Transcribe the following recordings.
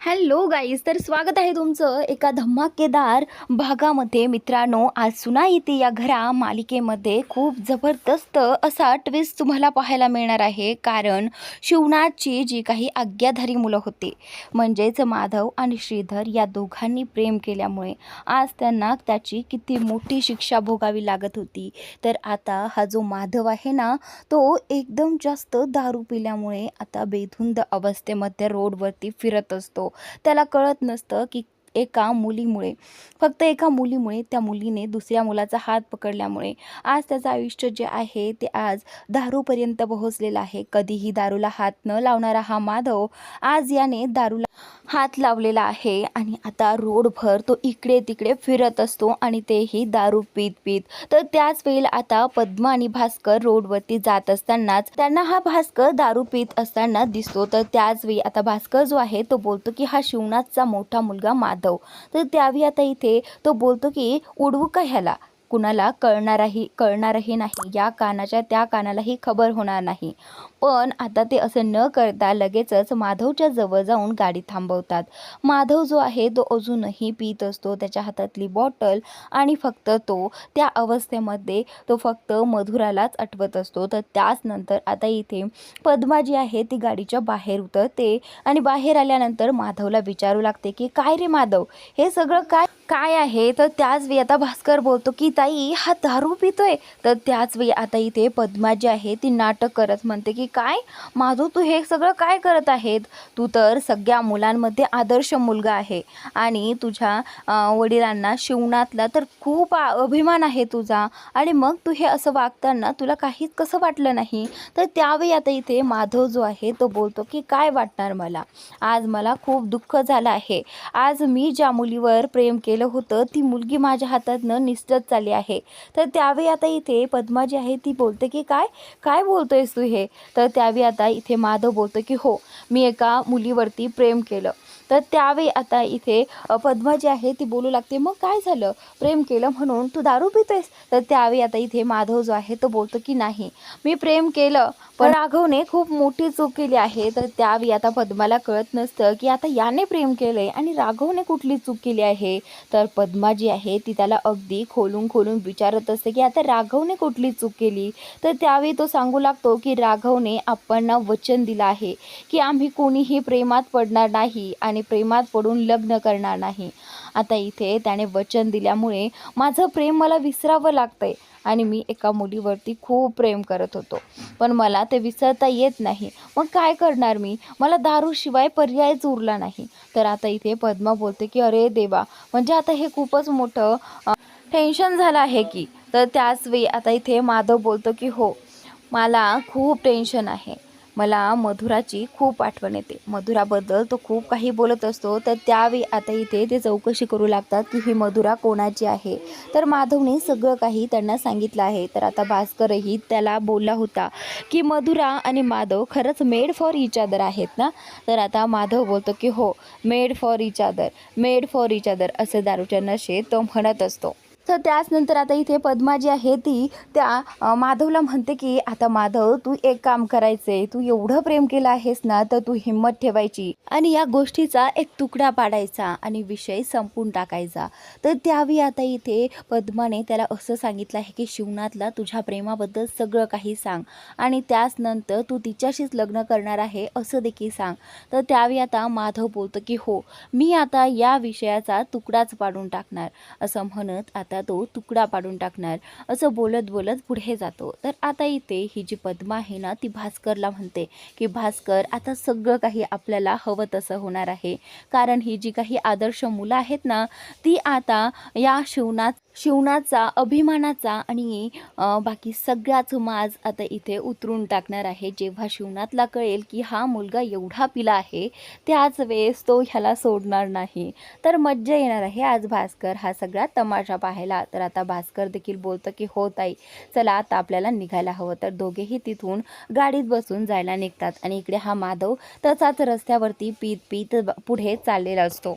Hello guys, तर स्वागत आहे तुमचं एका धमाकेदार भागामध्ये. मित्रांनो, आज सुना येते या घरा मालिकेमध्ये खूप जबरदस्त असा ट्विस्ट तुम्हाला पाहायला मिळणार आहे. कारण शिवनाथची जी काही आज्ञाधारी मुलं होती, म्हणजेच माधव आणि श्रीधर, या दोघांनी प्रेम केल्यामुळे आज त्यांना त्याची किती मोठी शिक्षा भोगावी लागत होती. तर आता हा जो माधव आहे ना, तो एकदम जास्त दारू पिल्यामुळे आता बेधुंद अवस्थेमध्ये रोडवरती फिरत असतो. त्याला कळत नसतं की फक्त एका मुलीमुळे, त्या मुलीने दुसऱ्या मुलाचा हात पकडल्यामुळे आज त्याचं आयुष्य जे आहे ते आज दारूपर्यंत पोहोचलेलं आहे. कधीही दारूला हात न लावणारा हा माधव आज याने दारूला हात लावलेला आहे आणि आता रोडभर तो इकडे तिकडे फिरत असतो आणि तेही दारू पीत पीत. तर त्याच वेळेला आता पद्मा आणि भास्कर रोडवरती जात असतानाच त्यांना हा भास्कर दारू पीत असताना दिसतो. तर त्याच वेळी आता भास्कर जो आहे तो बोलतो की हा शिवनाथचा मोठा मुलगा माधव. तर त्यावेळी आता इथे तो बोलतो की उडवू का ह्याला, कुणाला कळणारही नाही, या कानाच्या त्या कानालाही खबर होणार नाही. पण आता ते असं न करता लगेचच माधवच्या जवळ जाऊन गाडी थांबवतात. माधव जो आहे तो अजूनही पीत असतो, त्याच्या हातातली बॉटल, आणि फक्त तो त्या अवस्थेमध्ये तो फक्त मधुरालाच आठवत असतो. तर त्याच नंतर आता इथे पद्मा जी आहे ती गाडीच्या बाहेर उतरते आणि बाहेर आल्यानंतर माधवला विचारू लागते की काय रे माधव, हे सगळं काय काय आहे. तर त्याच वेळी आता भास्कर बोलतो की ताई, हा दारू पितोय. तर त्याच वेळी आता इथे पद्मा जी आहे ती नाटक करत म्हणते की काय माधव, तू हे सगळं काय करत आहेत? तू तर सगळ्या मुलांमध्ये आदर्श मुलगा आहे आणि तुझ्या वडिलांना, शिवनाथला तर खूप अभिमान आहे तुझा, आणि मग तू हे असं वागताना तुला काहीच कसं वाटलं नाही? तर त्यावेळी आता इथे माधव जो आहे तो बोलतो की काय वाटणार मला, आज मला खूप दुःख झालं आहे. आज मी ज्या मुलीवर प्रेम केलं होतं ती मुलगी माझ्या हातातनं निसटत चालली आहे. तर त्यावेळी आता इथे पद्मा जी आहे ती बोलते की काय काय बोलतोयस तू हे? तर त्यावेळी आता इथे माधव बोलतो की हो, मी एका मुलीवरती प्रेम केलं. तर त्यावेळी आता इथे पद्मा जी आहे ती बोलू लागते, मग काय झालं, प्रेम केलं म्हणून तू दारू पितोयस? तर त्यावेळी आता इथे माधव जो आहे तो बोलतो की नाही, मी प्रेम केलं पण राघवने खूप मोठी चूक केली आहे. तर त्यावेळी आता पद्माला कळत नसतं की आता याने प्रेम केलंय आणि राघवने कुठली चूक केली आहे. तर पद्मा जी आहे ती त्याला अगदी खोलून खोलून विचारत असते की आता राघवने कुठली चूक केली. तर त्यावेळी तो सांगू लागतो की राघवने आपणना वचन दिलं आहे की आम्ही कोणीही प्रेमात पडणार नाही आणि प्रेमात पडून लग्न करणार नाही. आता इथे त्याने वचन दिल्यामुळे माझं प्रेम मला विसरावं लागतंय आणि मी एका मुलीवरती खूप प्रेम करत होतो, पण मला ते विसरता येत नाही. मग काय करणार मी, मला दारूशिवाय पर्यायच उरला नाही. तर आता इथे पद्मा बोलते की अरे देवा, म्हणजे आता हे खूपच मोठं टेन्शन झालं आहे की. तर त्याच वेळी आता इथे माधव बोलतो की हो, मला खूप टेन्शन आहे, मला मधुराची खूप आठवण येते. मधुराबद्दल तो खूप काही बोलत असतो. तर त्यावेळी आता इथे ते चौकशी करू लागतात की ही मधुरा कोणाची आहे. तर माधवने सगळं काही त्यांना सांगितलं आहे. तर आता भास्करही त्याला बोलला होता की मधुरा आणि माधव खरंच मेड फॉर इच अदर आहेत ना? तर आता माधव बोलतो की हो, made for each other, made for each other असे दारूच्या नशेत तो म्हणत असतो. तर त्याचनंतर आता इथे पद्मा जी आहे ती त्या माधवला म्हणते की आता माधव, तू एक काम करायचंय, तू एवढं प्रेम केलं आहेस ना, तर तू हिंमत ठेवायची आणि या गोष्टीचा एक तुकडा पाडायचा आणि विषय संपून टाकायचा. तर त्यावेळी आता इथे पद्माने त्याला असं सांगितलं आहे की शिवनाथला तुझ्या प्रेमाबद्दल सगळं काही सांग आणि त्याचनंतर तू तिच्याशीच लग्न करणार आहे असं देखील सांग. तर त्यावेळी आता माधव बोलतो की हो, मी आता या विषयाचा तुकडाच पाडून टाकणार, असं म्हणत आता तो तुकडा पाडून टाकणार असं बोलत बोलत पुढे जातो. तर आता इथे ही जी पद्मा आहे ना, ती भास्करला म्हणते की भास्कर, आता सगळं काही आपल्याला हवं तसं होणार आहे. कारण ही जी काही आदर्श मुलं आहेत ना, ती आता या शिवनाचा, अभिमानाचा आणि बाकी सगळ्याच माज आता इथे उतरून टाकणार आहे. जेव्हा शिवनाथला कळेल की हा मुलगा एवढा पिला आहे, त्याच वेळेस तो ह्याला सोडणार नाही. तर मज्जा येणार आहे आज भास्कर हा सगळा तमाशा पाहायला. तर आता भास्कर देखील बोलतं की हो ताई, चला आता आपल्याला निघायला हवं. तर दोघेही तिथून गाडीत बसून जायला निघतात आणि इकडे हा माधव तसाच रस्त्यावरती पीत पीत पुढे चाललेला असतो.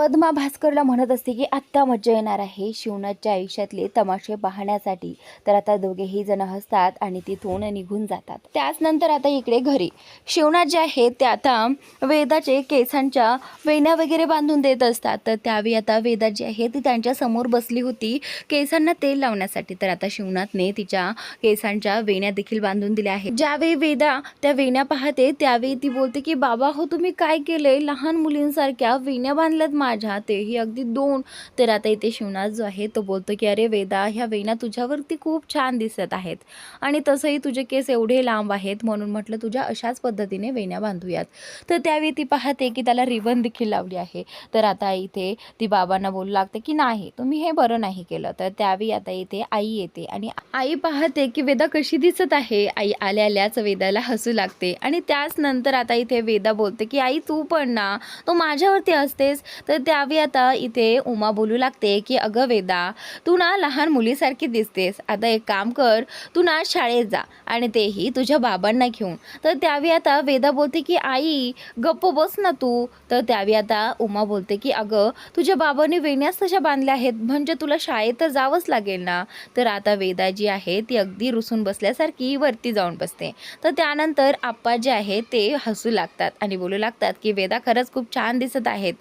पद्मा भास्करला म्हणत असते की आत्ता मज्जा येणार आहे शिवनाथच्या आयुष्यातले तमाशे पाहण्यासाठी. तर आता दोघेही जण हसतात आणि तिथून निघून जातात. त्याच नंतर आता इकडे घरी शिवनाथ जे आहेत ते आता वेदाचे केसांच्या वेण्या वगैरे बांधून देत असतात. तर त्यावेळी आता वेदा जी आहे ती त्यांच्या समोर बसली होती केसांना तेल लावण्यासाठी. तर आता शिवनाथने तिच्या केसांच्या वेण्या देखील बांधून दिल्या आहेत. ज्यावेळी वेदा त्या वेण्या पाहते त्यावेळी ती बोलते की बाबा हो तुम्ही काय केलंय, लहान मुलींसारख्या वेण्या बांधल्यात माझ्या, तेही अगदी 2. तर आता इथे शिवनाथ जो आहे तो बोलतो की अरे वेदा ह्या वेण्या तुझ्यावरती खूप छान दिसत आहेत आणि तसंही तुझे केस एवढे लांब आहेत म्हणून म्हटलं तुझ्या अशाच पद्धतीने वेण्या बांधूयात. तर त्यावेळी ती पाहते की त्याला रिबन देखील लावली आहे. तर आता इथे ती बाबांना बोलू लागते की नाही तुम्ही हे बरं नाही केलं. तर त्यावेळी आता इथे आई येते आणि आई पाहते की वेदा कशी दिसत आहे. आई आल्याच वेदाला हसू लागते आणि त्याच नंतर आता इथे वेदा बोलते की आई तू पण ना तो माझ्यावरती असतेस. तर त्यावेळी आता इथे उमा बोलू लागते की अगं वेदा तू ना लहान मुलीसारखी दिसतेस, आता एक काम कर तू ना शाळेत जा आणि तेही तुझ्या बाबांना घेऊन. तर त्यावेळी आता वेदा बोलते की आई गप्प बस ना तू. तर त्यावेळी आता उमा बोलते की अगं तुझ्या बाबांनी वेण्यास तशा बांधल्या आहेत म्हणजे तुला शाळेत तर जावंच लागेल ना. तर आता वेदा जी आहे ती अगदी रुसून बसल्यासारखी वरती जाऊन बसते. तर त्यानंतर आप्पा जे आहे ते हसू लागतात आणि बोलू लागतात की वेदा खरंच खूप छान दिसत आहेत.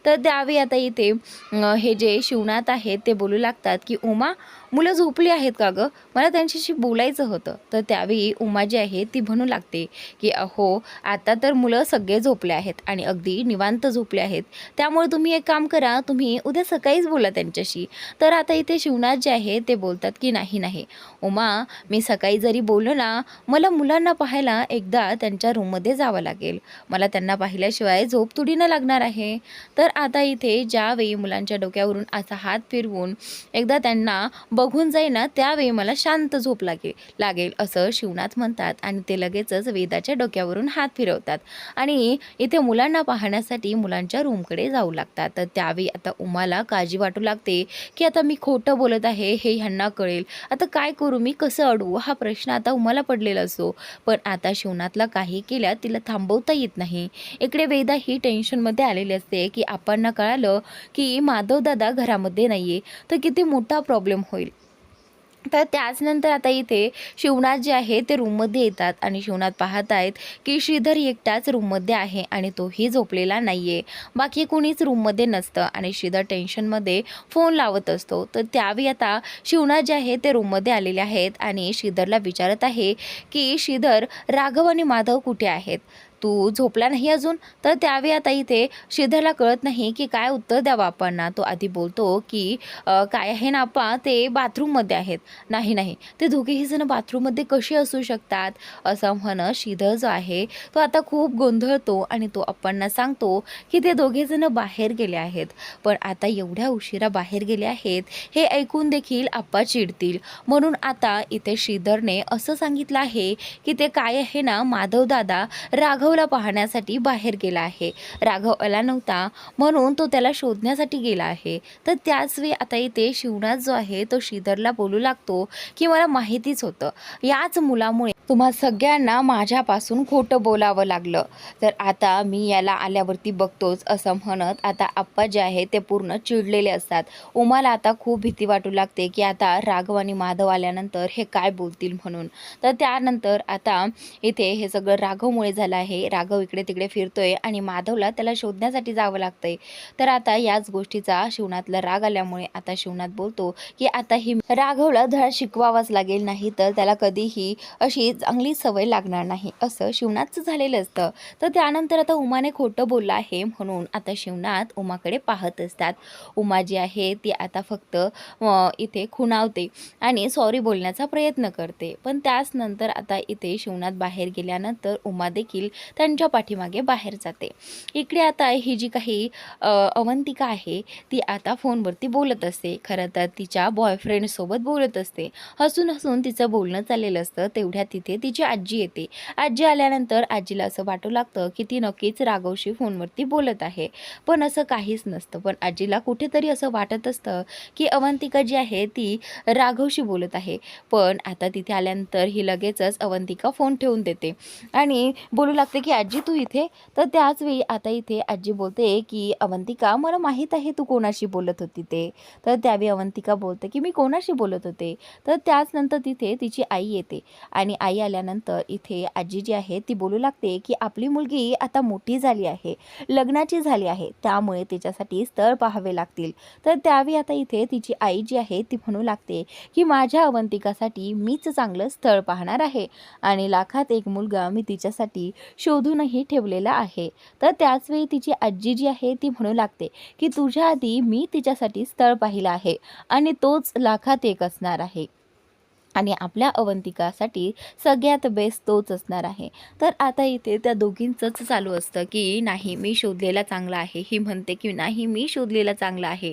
तर त्यावेळी आता इथे हे जे शिवनाथ आहेत ते बोलू लागतात की उमा मुलं झोपली आहेत का गं, मला त्यांच्याशी बोलायचं होतं. तर त्यावेळी उमा जी आहे ती म्हणू लागते की अहो आता तर मुलं सगळे झोपले आहेत आणि अगदी निवांत झोपले आहेत, त्यामुळे तुम्ही एक काम करा तुम्ही उद्या सकाळीच बोला त्यांच्याशी. तर आता इथे शिवनाथ जे आहे ते बोलतात की नाही नाही उमा मी सकाळी जरी बोललो ना मला मुलांना पाहायला एकदा त्यांच्या रूममध्ये जावं लागेल, मला त्यांना पाहिल्याशिवाय झोप थोडी न लागणार आहे. तर आता इथे ज्यावेळी मुलांच्या डोक्यावरून असा हात फिरवून एकदा त्यांना बघून जाईना त्यावेळी मला शांत झोप लागेल असं शिवनाथ म्हणतात आणि ते लगेचच वेदाच्या डोक्यावरून हात फिरवतात आणि इथे मुलांना पाहण्यासाठी मुलांच्या रूमकडे जाऊ लागतात. तर त्यावेळी आता उमाला काळजी वाटू लागते की आता मी खोटं बोलत आहे हे ह्यांना कळेल, आता काय करू मी, कसं अडवू, हा प्रश्न आता उमाला पडलेला असतो. पण आता शिवनाथला काही केल्या तिला थांबवता येत नाही. इकडे वेदा ही टेन्शनमध्ये आलेली असते की आपणना कळालं की माधवदादा घरामध्ये नाही आहे तर किती मोठा प्रॉब्लेम होईल. तर त्याचनंतर आता इथे शिवनाथ जे आहे ते रूममध्ये येतात आणि शिवनाथ पाहत आहेत की श्रीधर एकटाच रूममध्ये आहे आणि तोही झोपलेला नाही आहे, बाकी कोणीच रूममध्ये नसतं आणि श्रीधर टेन्शनमध्ये फोन लावत असतो. तर त्यावेळी आता शिवनाथ जे आहे ते रूममध्ये आलेले आहेत आणि श्रीधरला विचारत आहे की श्रीधर राघव आणि माधव कुठे आहेत, तू झोपला नाही अजून. तर त्यावेळी आता इथे श्रीधरला कळत नाही की काय उत्तर द्यावं आपणना. तो आधी बोलतो की काय आहे ना आपा ते बाथरूममध्ये आहेत. नाही नाही ते दोघेही जण बाथरूममध्ये कसे असू शकतात असं म्हणत श्रीधर जो आहे तो आता खूप गोंधळतो आणि तो अप्पांना सांगतो की ते दोघेजण बाहेर गेले आहेत. पण आता एवढ्या उशिरा बाहेर गेले आहेत हे ऐकून देखील आप्पा चिडतील, म्हणून आता इथे श्रीधरने असं सांगितलं आहे की ते काय आहे ना माधव दादा राघवला पाहण्यासाठी बाहेर गेला आहे, राघव आला नव्हता म्हणून तो त्याला शोधण्यासाठी गेला आहे. तर त्याच वेळी आता इथे शिवनाथ जो आहे तो श्रीधरला बोलू लागतो की मला माहितीच होतं याच मुलामुळे तुम्हा सगळ्यांना माझ्यापासून खोटं बोलावं लागलं, तर आता मी याला आल्यावरती बघतोच असं म्हणत आता आप्पा जे आहे ते पूर्ण चिडलेले असतात. उमाला आता खूप भीती वाटू लागते की आता राघव आणि माधव आल्यानंतर हे काय बोलतील म्हणून. तर त्यानंतर आता इथे हे सगळं राघवमुळे झालं आहे. राघव इकडे तिकडे फिरतोय आणि माधवला त्याला शोधण्यासाठी जावं लागतंय. तर आता याच गोष्टीचा शिवनाथला राग आल्यामुळे आता शिवनाथ बोलतो की आता ही राघवला धडा शिकवावाच लागेल, नाही तर त्याला कधीही अशी चांगली सवय लागणार नाही असं शिवनाथचं झालेलं असतं. तर त्यानंतर आता उमाने खोटं बोललं आहे म्हणून आता शिवनाथ उमाकडे पाहत असतात. उमा जी आहे ती आता फक्त इथे खुणावते आणि सॉरी बोलण्याचा प्रयत्न करते. पण त्याच नंतर आता इथे शिवनाथ बाहेर गेल्यानंतर उमा देखील त्यांच्या पाठीमागे बाहेर जाते. इकडे आता ही जी काही अवंतिका आहे ती आता फोनवरती बोलत असते, खरं तर तिच्या बॉयफ्रेंडसोबत बोलत असते. हसून हसून तिचं बोलणं चाललेलं असतं. तेवढ्यात तिथे तिची आजी येते. आजी आल्यानंतर आजीला असं वाटू लागतं की ती नक्कीच राघवशी फोनवरती बोलत आहे, पण असं काहीच नसतं. पण आजीला कुठेतरी असं वाटत असतं की अवंतिका जी आहे ती राघवशी बोलत आहे. पण आता तिथे आल्यानंतर ही लगेचच अवंतिका फोन ठेवून देते आणि बोलू लागते की आजी तू इथे. तर त्याच वेळी आता इथे आजी बोलते की अवंतिका मला माहीत आहे तू कोणाशी बोलत होती ते. तर त्यावेळी अवंतिका बोलते की मी कोणाशी बोलत होते. तर त्याच नंतर तिथे तिची आई येते आणि आई आल्यानंतर इथे आजी जी आहे ती बोलू लागते की आपली मुलगी आता मोठी झाली आहे, लग्नाची झाली आहे, त्यामुळे तिच्यासाठी स्थळ पाहावे लागतील. तर त्यावेळी आता इथे तिची आई जी आहे ती म्हणू लागते की माझ्या अवंतिकासाठी मीच चांगलं स्थळ पाहणार आहे आणि लाखात एक मुलगा मी तिच्यासाठी शोधूनही ठेवलेला आहे. तर त्याचवेळी तिची आजी जी आहे ती म्हणू लागते की तुझ्या आधी मी तिच्यासाठी स्थळ पाहिलं आहे आणि तोच लाखात एक असणार आहे आणि आपल्या अवंतिकासाठी सगळ्यात बेस्ट तोच असणार आहे. तर आता इथे त्या दोघींचंच चालू असतं की नाही मी शोधलेला चांगला आहे, ही म्हणते की नाही मी शोधलेला चांगला आहे.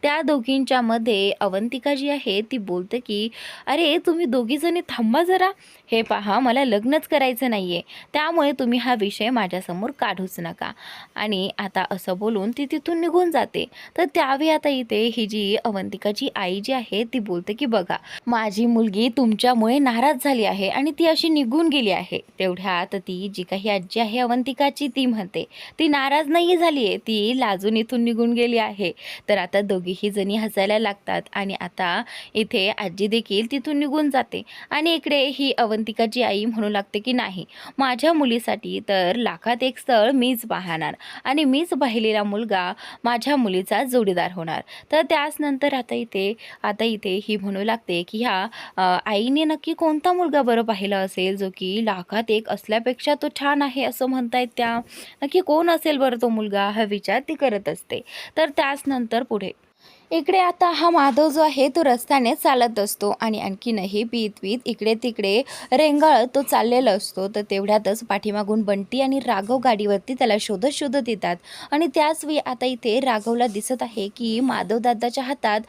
त्या दोघींच्यामध्ये अवंतिका जी आहे ती बोलते की अरे तुम्ही दोघीजणी थांबा जरा, हे पहा मला लग्नच करायचं नाही आहे, त्यामुळे तुम्ही हा विषय माझ्यासमोर काढूच नका. आणि आता असं बोलून ती तिथून निघून जाते. तर त्यावेळी आता इथे ही जी अवंतिकाची आई जी आहे ती बोलते की बघा माझी मुलगी तुमच्यामुळे नाराज झाली आहे आणि ती अशी निघून गेली आहे. तेवढ्यात ती जी काही आजी आहे अवंतिकाची ती म्हणते ती नाराज नाही झाली आहे, ती लाजून इथून निघून गेली आहे. तर आता दोघीही जणी हसायला लागतात आणि आता इथे आजी देखील तिथून निघून जाते आणि इकडे ही अवंतिकाची आई म्हणू लागते की नाही माझ्या मुलीसाठी तर लाखात एक स्थळ मीच पाहणार आणि मीच पाहिलेला मुलगा माझ्या मुलीचा जोडीदार होणार. तर त्याच नंतर आता इथे ही म्हणू लागते की ह्या आईने नक्की कोणता मुलगा बरं पाहिला असेल जो की लाखात एक असल्यापेक्षा तो छान आहे असं म्हणतायत त्या. नक्की कोण असेल बरं तो मुलगा हा विचार ती करत असते. तर त्याच नंतर पुढे इकडे आता हा माधव जो आहे तो रस्त्याने चालत असतो आणि आणखीनही पीत इकडे तिकडे रेंगाळत तो चाललेला असतो. तर तेवढ्यातच पाठीमागून बंटी आणि राघव गाडीवरती त्याला शोधत शोधत येतात आणि त्याच वेळी आता इथे राघवला दिसत आहे की माधव दादाच्या हातात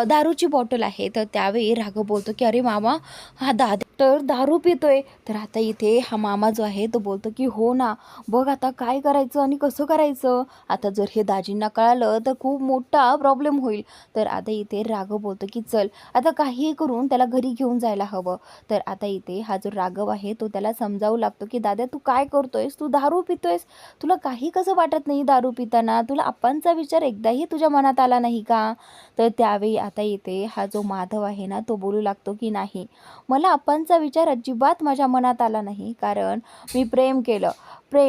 दारूची बॉटल आहे. तर त्यावेळी राघव बोलतो की अरे मामा हा दादा तर दारू पितोय. तर आता इथे हा मामा जो आहे तो बोलतो की हो ना, बघ आता काय करायचं आणि कसं करायचं, आता जर हे दाजींना कळालं तर खूप मोठा प्रॉब्लेम होईल. तर आता इथे राघव बोलतो की चल आता काहीही करून त्याला घरी घेऊन जायला हवं. तर आता इथे हा जो राघव आहे तो त्याला समजावू लागतो की दादा तू काय करतोयस, तू दारू पितोयस, तुला काही कसं वाटत नाही दारू पिताना, तुला आप्पांचा विचार एकदाही तुझ्या मनात आला नाही का. तर त्यावेळी आता इथे हा जो माधव आहे ना तो बोलू लागतो की नाही मला आप्पांचा विचार अजिबात माझ्या मनात आला नाही, कारण मी प्रेम केलं,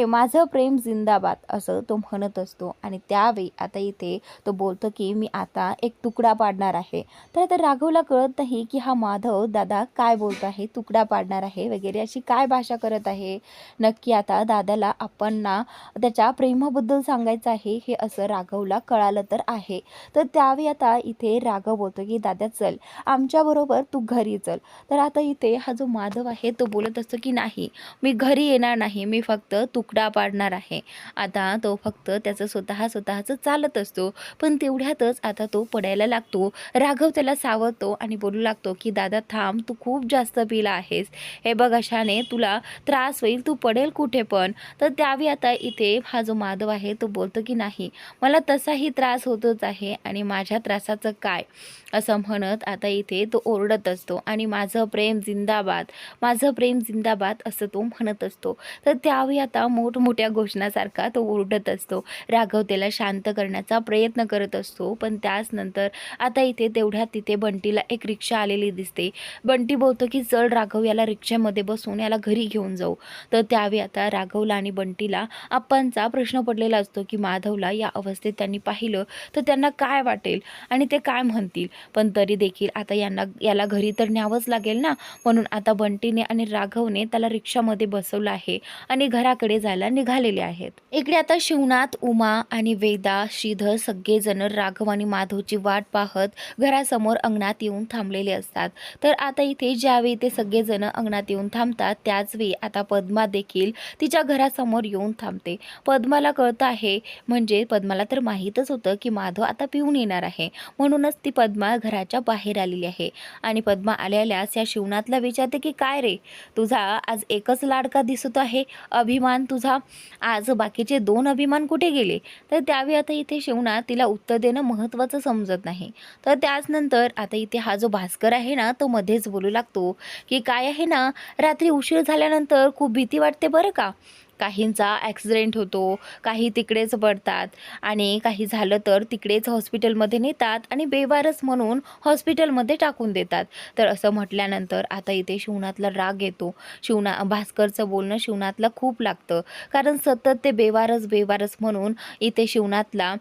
माझं प्रेम जिंदाबाद असं तो म्हणत असतो. आणि त्यावेळी आता इथे तो बोलतो की मी आता एक तुकडा पाडणार आहे. तर आता राघवला कळत नाही की हा माधव दादा काय बोलतो आहे, तुकडा पाडणार आहे वगैरे अशी काय भाषा करत आहे. नक्की आता दादाला आपणना त्याच्या प्रेमाबद्दल सांगायचं आहे हे असं राघवला कळालं तर आहे. तर त्यावेळी आता इथे राघव बोलतो की दादा चल आमच्याबरोबर तू घरी चल. तर आता इथे हा जो माधव आहे तो बोलत असतो की नाही मी घरी येणार नाही, मी फक्त तुकडा पाडणार आहे. आता तो फक्त त्याचं स्वतःचं चालत असतो. पण तेवढ्यातच आता तो पडायला लागतो. राघव त्याला सावरतो आणि बोलू लागतो की दादा थांब, तू खूप जास्त पिला आहेस, हे बघ अशाने तुला त्रास होईल, तू पडेल कुठे पण. तर त्यावेळी आता इथे हा जो माधव आहे तो बोलतो की नाही मला तसाही त्रास होतोच आहे आणि माझ्या त्रासाचं काय असं म्हणत आता इथे तो ओरडत असतो आणि माझं प्रेम जिंदाबाद, माझं प्रेम जिंदाबाद असं तो म्हणत असतो. तर त्यावेळी आता मोठमोठ्या घोषणासारखा तो ओरडत असतो. राघव त्याला शांत करण्याचा प्रयत्न करत असतो. पण त्याच नंतर आता इथे तेवढ्यात तिथे बंटीला एक रिक्षा आलेली दिसते. बंटी बोलतो की चल राघव याला रिक्षामध्ये बसून याला घरी घेऊन जाऊ. तर त्यावेळी आता राघवला आणि बंटीला आप्पांचा प्रश्न पडलेला असतो की माधवला या अवस्थेत त्यांनी पाहिलं तर त्यांना काय वाटेल आणि ते काय म्हणतील. पण तरी देखील आता याला घरी तर न्यावंच लागेल ना, म्हणून आता बंटीने आणि राघवने त्याला रिक्षामध्ये बसवलं आहे आणि घराकडे रिक्षाकडे जायला निघालेले आहेत. इकडे आता शिवनाथ, उमा आणि वेदा, श्रीधर सगळेजण राघव आणि माधवची वाट पाहत घरासमोर अंगणात येऊन थांबलेले असतात. तर आता इथे ज्यावेळी ते सगळेजण अंगणात येऊन थांबतात त्याच वेळी आता पद्मा देखील तिच्या घरासमोर येऊन थांबते. पद्माला कळतं आहे, म्हणजे पद्माला तर माहीतच होतं की माधव आता पिऊन येणार आहे, म्हणूनच ती पद्मा घराच्या बाहेर आलेली आहे. आणि पद्मा आल्यास या शिवनाथला विचारते की काय रे, तुझा आज एकच लाडका दिसत आहे, अभिमान तुझा, आज बाकीचे 2 अभिमान कुठे गेले? तर त्यावेळी आता इथे शिवनाथ तिला उत्तर देणं महत्त्वाचं समजत नाही. तर त्याच नंतर आता इथे हा जो भास्कर आहे ना, तो मध्येच बोलू लागतो की काय आहे ना, रात्री उशीर झाल्यानंतर खूप भीती वाटते बरं का. काहींचा ॲक्सिडेंट होतो, काही तिकडेच पडतात आणि काही झालं तर तिकडेच हॉस्पिटलमध्ये नेतात आणि बेवारस म्हणून हॉस्पिटलमध्ये टाकून देतात. तर असं म्हटल्यानंतर आता इथे शिवनाथला राग येतो. भास्करचं बोलणं शिवनाथला खूप लागतं, कारण सतत ते बेवारस म्हणून इथे शिवनाथला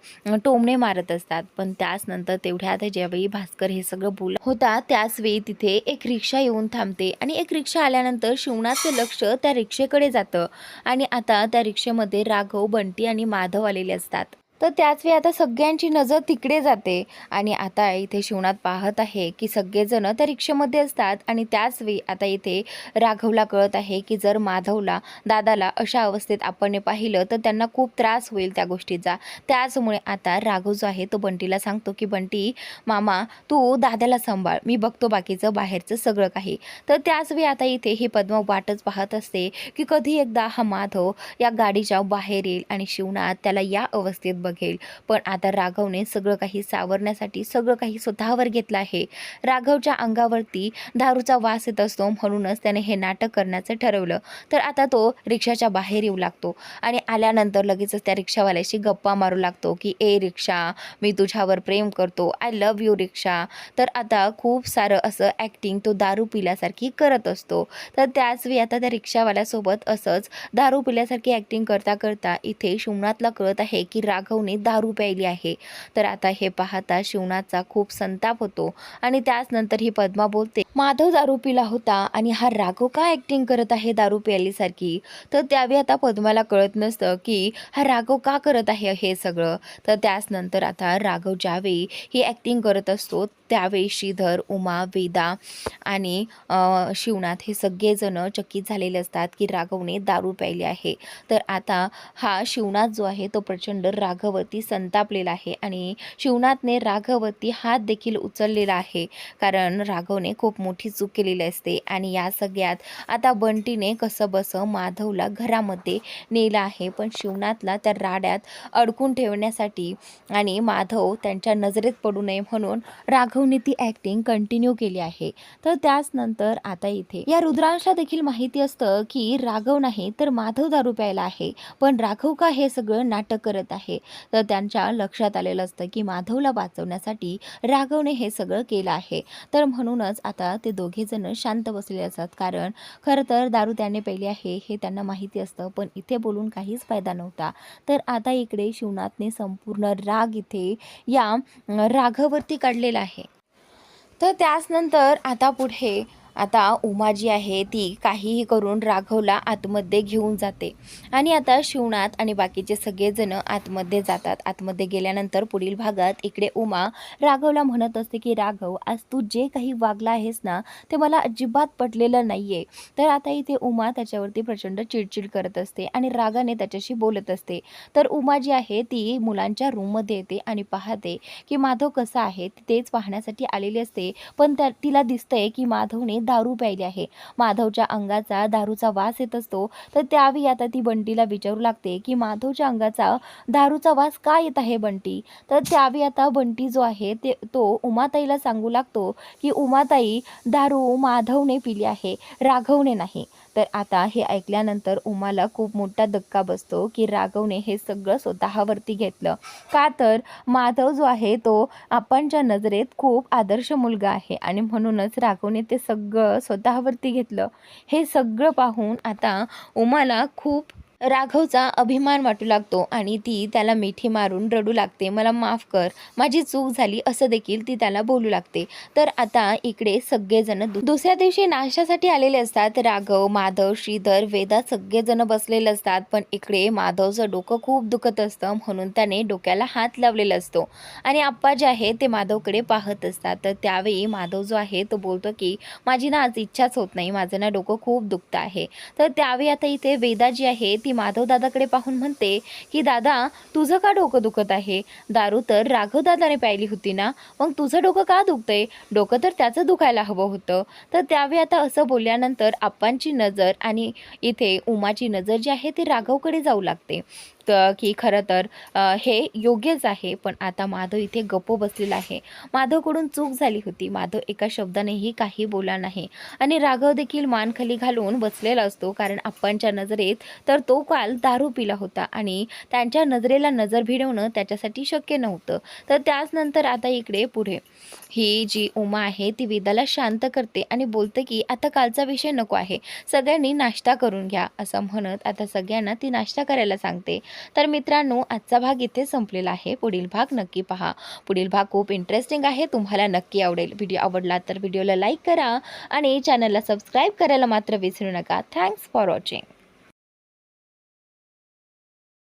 टोमणे मारत असतात. पण त्याच नंतर तेवढ्यात ज्यावेळी भास्कर हे सगळं बोलत होता त्याच वेळी तिथे एक रिक्षा येऊन थांबते आणि एक रिक्षा आल्यानंतर शिवनाथचं लक्ष त्या रिक्षेकडे जातं आणि आता त्या रिक्षेमध्ये राघव, बंटी आणि माधव आलेले असतात. तर त्याच वेळी आता सगळ्यांची नजर तिकडे जाते आणि आता इथे शिवनाथ पाहत आहे की सगळेजण त्या रिक्षेमध्ये असतात. आणि त्याच वेळी आता इथे राघवला कळत आहे की जर माधवला, दादाला अशा अवस्थेत आपण पाहिलं तर त्यांना खूप त्रास होईल त्या गोष्टीचा. त्याचमुळे आता राघव जो आहे तो बंटीला सांगतो की बंटी मामा, तू दादाला सांभाळ, मी बघतो बाकीचं बाहेरचं सगळं काही. तर त्याच वेळी आता इथे ही पद्मा वाटच पाहत असते की कधी एकदा हा माधव या गाडीच्या बाहेर येईल आणि शिवनाथ त्याला या अवस्थेत बघेल. पण आता राघवने सगळं काही सावरण्यासाठी सगळं काही स्वतःवर घेतलं आहे. राघवच्या अंगावरती दारूचा वास येत असतो, म्हणूनच त्याने हे नाटक करण्याचं ठरवलं. तर आता तो रिक्षाच्या बाहेर येऊ लागतो आणि आल्यानंतर लगेचच त्या रिक्षावाल्याशी गप्पा मारू लागतो की ए रिक्षा, मी तुझ्यावर प्रेम करतो, आय लव्ह यू रिक्षा. तर आता खूप सारं असं ॲक्टिंग तो दारू पिल्यासारखी करत असतो. तर त्याच वेळी आता त्या रिक्षावाल्यासोबत असंच दारू पिल्यासारखी ॲक्टिंग करता करता इथे शिवनाथला कळत आहे की राघवने दारू प्यायली आहे. तर आता हे पाहता शिवनाथचा खूप संताप होतो आणि त्याच नंतर ही पद्मा बोलते, माधव दारू पिला होता आणि हा राघव का ॲक्टिंग करत आहे दारू प्यायलीसारखी. तर त्यावेळी आता पद्माला कळत नसतं की हा राघव का करत आहे हे सगळं. तर त्याच नंतर आता राघव ज्यावेळी ही ॲक्टिंग करत असतो त्यावेळी श्रीधर, उमा, वेदा आणि शिवनाथ हे सगळेजण चकित झालेले असतात की राघवने दारू प्यायली आहे. तर आता हा शिवनाथ जो आहे तो प्रचंड राघववरती संतापलेला आहे आणि शिवनाथने राघववरती हात देखील उचललेला आहे, कारण राघवने खूप मोठी चूक केलेली असते. आणि या सगळ्यात आता बंटीने कसं बसं माधवला घरामध्ये नेलं आहे, पण शिवनाथला त्या राड्यात अडकून ठेवण्यासाठी आणि माधव त्यांच्या नजरेत पडू नये म्हणून राघवने ती ॲक्टिंग कंटिन्यू केली आहे. तर त्याच नंतर आता इथे या रुद्रांशला देखील माहिती असतं की राघव नाही तर माधव दारू प्यायला आहे, पण राघव का हे सगळं नाटक करत आहे. तर त्यांच्या लक्षात आलेलं असतं की माधवला वाचवण्यासाठी राघवने हे सगळं केलं आहे. तर म्हणूनच आता ते दोघेजण शांत बसलेले असतात, कारण खरं तर दारू त्याने प्यायली आहे हे त्यांना माहिती असतं, पण इथे बोलून काहीच फायदा नव्हता. तर आता इकडे शिवनाथने संपूर्ण राग इथे या राघववरती काढलेला आहे. तर त्याच नंतर आता पुढे आता उमा जी आहे ती काहीही करून राघवला आतमध्ये घेऊन जाते आणि आता शिवनाथ आणि बाकीचे सगळेजण आतमध्ये जातात. आतमध्ये गेल्यानंतर पुढील भागात इकडे उमा राघवला म्हणत असते की राघव, आज तू जे काही वागला आहेस ना ते मला अजिबात पटलेलं नाही आहे. तर आता इथे उमा त्याच्यावरती प्रचंड चिडचिड करत असते आणि रागाने त्याच्याशी बोलत असते. तर उमा जी आहे ती मुलांच्या रूममध्ये येते आणि पाहते की माधव कसा आहे, तेच पाहण्यासाठी आलेली असते. पण तिला दिसतंय की माधवने दारू प्यायली आहे, माधवच्या अंगाचा दारूचा वास येत असतो. तर त्यावेळी आता ती बंटीला विचारू लागते की माधवच्या अंगाचा दारूचा वास का येत आहे बंटी. तर त्यावेळी आता बंटी जो आहे तो उमाताईला सांगू लागतो की उमाताई, दारू माधवने पिली आहे, राघवने नाही. तर आता हे ऐकल्यानंतर उमाला खूप मोठा धक्का बसतो की राघवने हे सगळं स्वतःवरती घेतलं. का तर माधव जो आहे तो आपणच्या नजरेत खूप आदर्श मुलगा आहे आणि म्हणूनच राघवने ते सगळं स्वतःवरती घेतलं. हे सगळं पाहून आता उमाला खूप राघवचा अभिमान वाटू लागतो आणि ती त्याला मिठी मारून रडू लागते. मला माफ कर, माझी चूक झाली असं देखील ती त्याला बोलू लागते. तर आता इकडे सगळेजण दुसऱ्या दिवशी नाश्त्यासाठी आलेले असतात. राघव, माधव, श्रीधर, वेदा सगळेजण बसलेले असतात. पण इकडे माधवचं डोकं खूप दुखत असतं, म्हणून त्याने डोक्याला हात लावलेला असतो आणि आप्पा जे आहे ते माधवकडे पाहत असतात. तर त्यावेळी माधव जो आहे तो बोलतो की माझी ना आज इच्छाच होत नाही, माझं ना डोकं खूप दुखतं आहे. तर त्यावेळी आता इथे वेदा जी आहे ती माधव दादाकडे पाहून म्हणते की दादा, तुझं का डोकं दुखत आहे? दारू तर राघव दादाने प्यायली होती ना, मग तुझं डोकं का दुखतंय? डोकं तर त्याचं दुखायला हवं होतं. तर त्यावेळी आता असं बोलल्यानंतर आप्पांची नजर आणि इथे उमाची नजर जी आहे ती राघवकडे जाऊ लागते. की खरं तर हे योग्यच आहे. पण आता माधव इथे गप्प बसलेला आहे. माधवकडून चूक झाली होती. माधव एका शब्दानेही काही बोलला नाही आणि राघव देखील मान खाली घालून बसलेला असतो, कारण आप्पांच्या नजरेत तर तो काल दारू पिला होता आणि त्यांच्या नजरेला नजर भिडवणं त्याच्यासाठी शक्य नव्हतं. तर त्याच नंतर आता इकडे पुढे ही जी उमा आहे ती वेदाला शांत करते आणि बोलते की आता कालचा विषय नको आहे, सगळ्यांनी नाश्ता करून घ्या असं म्हणत आता सगळ्यांना ती नाश्ता करायला सांगते. तर मित्रांनो, आजचा भाग इथे संपलेला आहे. पुढील भाग नक्की पहा. पुढील भाग खूप इंटरेस्टिंग आहे, तुम्हाला नक्की आवडेल. व्हिडिओ आवडला तर व्हिडिओला लाईक करा आणि चॅनलला सबस्क्राईब करायला मात्र विसरू नका. Thanks for watching.